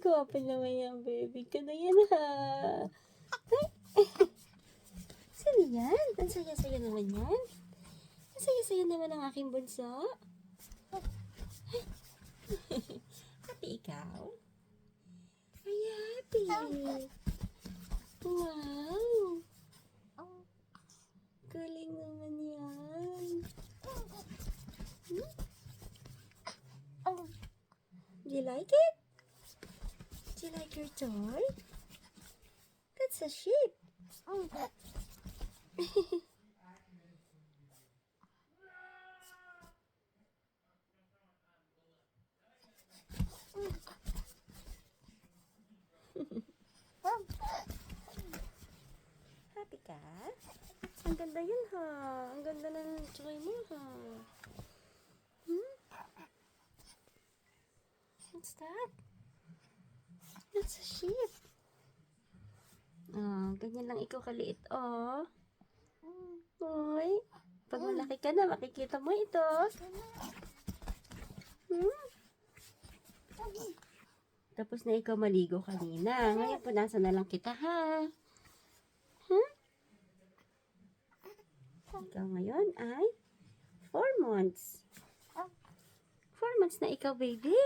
gwapo naman yan, baby ko na yan, ha? Ay. Sino yan? Ang saya-saya naman yan. Ang saya-saya naman ang aking bunso. Happy ikaw? Ay, happy. Wow. Galing naman yan. Do you like it? Do you like your toy? That's a sheep. Happy ka? Ang ganda yun, ha? Ang ganda ng toy mo, ha? What's that? That's a sheep. Oh, ganyan lang ikaw kaliit, oh. Hoy, pag malaki ka na, makikita mo ito. Tapos na ikaw maligo kanina. Ngayon, punasan na lang kita, ha? Ikaw ngayon ay 4 months. 4 months na ikaw, baby.